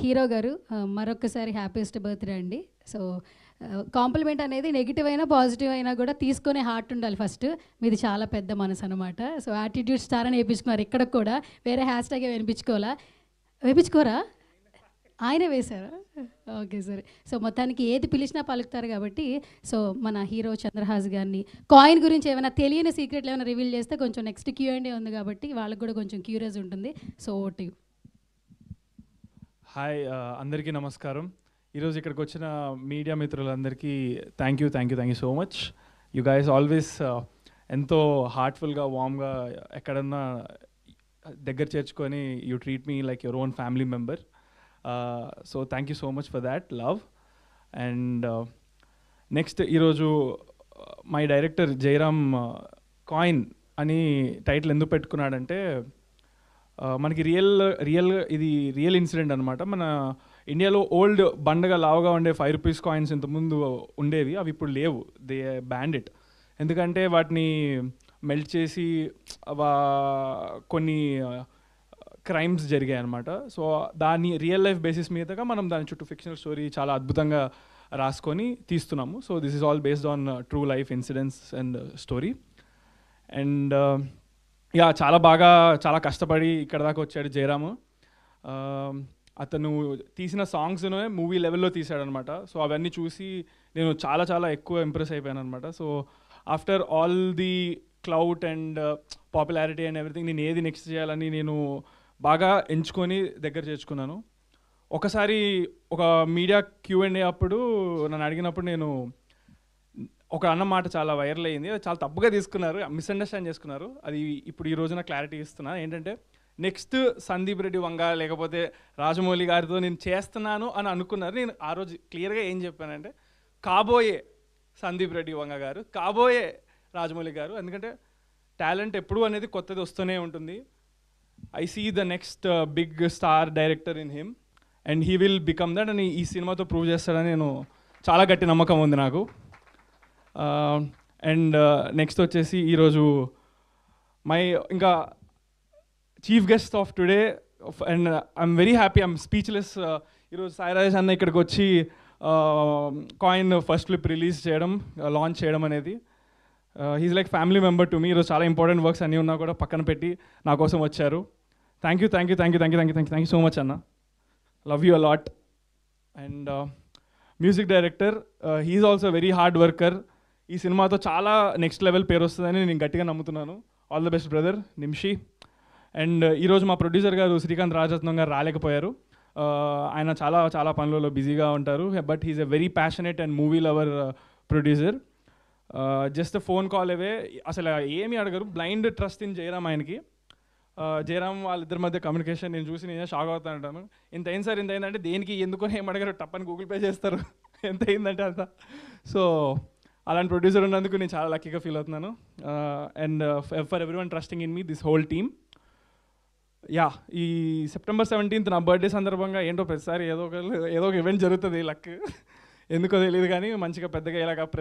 Hero గారు మరొక్కసారి happiest birthday అండి. సో, కాంప్లిమెంట్ అనేది నెగెటివ్ అయినా, పాజిటివ్ అయినా కూడా తీసుకునే హార్ట్ ఉండాలి ఫస్ట్. మీది చాలా పెద్ద మనసనమాట. సో, యాటిట్యూడ్ స్టార్ అని ఏపించుకున్నారు ఇక్కడికి కూడా. వేరే హ్యాష్‌ట్యాగ్ ఏమి వేయించుకోవాలా? వేయించుకోరా? ఆయనే వేశారా? ఓకే. సరే. సో, మొత్తానికి ఏది పిలిచినా పలుకుతారు కాబట్టి, సో, మన హీరో చంద్రహాస్ గారిని కాయిన్ గురించి ఏమైనా తెలియని సీక్రెట్లు ఏమైనా రివీల్ చేస్తే కొంచెం నెక్స్ట్ క్యూఎండే ఉంది కాబట్టి వాళ్ళకి కూడా కొంచెం క్యూరియస్ ఉంటుంది. So, over to you. Hi అందరికీ నమస్కారం. ఈరోజు ఇక్కడికి వచ్చిన మీడియా మిత్రులందరికీ thank you so much. You guys always ఎంతో హార్ట్ఫుల్గా వామ్గా ఎక్కడన్నా దగ్గర చేర్చుకొని you treat me like your own family member. So thank you so much for that love. And next ఈరోజు మై డైరెక్టర్ జయరామ్ కాయిన్ అని టైటిల్ ఎందుకు పెట్టుకున్నాడంటే, మనకి ఇది రియల్ ఇన్సిడెంట్ అనమాట. మన ఇండియాలో ఓల్డ్ బండగా లావుగా ఉండే 5 రూపీస్ కాయిన్స్ ఇంతకుముందు ఉండేవి, అవి ఇప్పుడు లేవు. They band it. ఎందుకంటే వాటిని మెల్ట్ చేసి కొన్ని క్రైమ్స్ జరిగాయి అనమాట. సో దాన్ని రియల్ లైఫ్ బేసిస్ మీదగా మనం దాని చుట్టూ ఫిక్షనల్ స్టోరీ చాలా అద్భుతంగా రాసుకొని తీస్తున్నాము. So this is all based on true life incidents and story. And yeah చాలా కష్టపడి ఇక్కడ దాకా వచ్చాడు జయరాము. అతను తీసిన సాంగ్స్నే మూవీ లెవెల్లో తీసాడనమాట. సో అవన్నీ చూసి నేను చాలా ఎక్కువ ఇంప్రెస్ అయిపోయాను అనమాట. So after all the clout and popularity and everything, నేను ఏది నెక్స్ట్ చేయాలని నేను బాగా ఎంచుకొని దగ్గర చేర్చుకున్నాను. ఒకసారి ఒక మీడియా Q&A అప్పుడు నన్ను అడిగినప్పుడు నేను ఒక అన్న మాట చాలా వైరల్ అయ్యింది. అది చాలా తప్పుగా తీసుకున్నారు, మిస్అండర్స్టాండ్ చేసుకున్నారు. అది ఇప్పుడు ఈ రోజున క్లారిటీ ఇస్తున్నా. ఏంటంటే, నెక్స్ట్ సందీప్ రెడ్డి వంగ లేకపోతే రాజమౌళి గారితో నేను చేస్తున్నాను అని అనుకున్నారు. నేను ఆ రోజు క్లియర్గా ఏం చెప్పానంటే, కాబోయే సందీప్ రెడ్డి వంగ గారు, కాబోయే రాజమౌళి గారు. ఎందుకంటే టాలెంట్ ఎప్పుడు అనేది కొత్తది వస్తూనే ఉంటుంది. I see the next big star director in him and he will become that అని ఈ సినిమాతో ప్రూవ్ చేస్తాడని నేను చాలా గట్టి నమ్మకం ఉంది నాకు. అండ్ నెక్స్ట్ వచ్చేసి ఈరోజు ఇంకా chief guest of today and I'm very happy, I'm speechless. ఈరోజు సాయి రాజేష్ అన్న ఇక్కడికి వచ్చి కాయిన్ ఫస్ట్ క్లిప్ రిలీజ్ చేయడం, లాంచ్ చేయడం అనేది, he's like family member to me. ఈరోజు చాలా ఇంపార్టెంట్ వర్క్స్ అన్నీ ఉన్నా కూడా పక్కన పెట్టి నా కోసం వచ్చారు. థ్యాంక్ యూ సో మచ్ అన్న. Love you a lot. And music director, he's also very hard worker. ఈ సినిమాతో చాలా నెక్స్ట్ లెవెల్ పేరు వస్తుందని నేను గట్టిగా నమ్ముతున్నాను. All the best brother Nimshi. And ఈరోజు మా ప్రొడ్యూసర్ గారు శ్రీకాంత్ రాజరత్నం గారు రాలేకపోయారు. ఆయన చాలా పనులలో బిజీగా ఉంటారు. But he's a very passionate and movie lover producer. Just phone call away, అసలు ఏమీ అడగరు. బ్లైండ్ ట్రస్ట్ ఇన్ జయరామ్ ఆయనకి. జయరామ్ వాళ్ళిద్దరి మధ్య కమ్యూనికేషన్ నేను చూసి నేను షాక్ అవుతాను అంటాను. ఇంత అయింది సార్, ఇంత అయిందంటే దేనికి ఎందుకు ఏం అడగారు, టప్పని గూగుల్ పే చేస్తారు ఎంత అయిందంటే అంత. సో అలాంటి ప్రొడ్యూసర్ ఉన్నందుకు నేను చాలా లక్కీగా ఫీల్ అవుతున్నాను. And for everyone trusting in me, this whole team. Yeah, ఈ September 17th నా బర్త్డే సందర్భంగా ఏంటో ప్రతిసారి ఏదో ఒక ఈవెంట్ జరుగుతుంది. లక్ ఎందుకో తెలియదు కానీ మంచిగా పెద్దగా ఇలాగ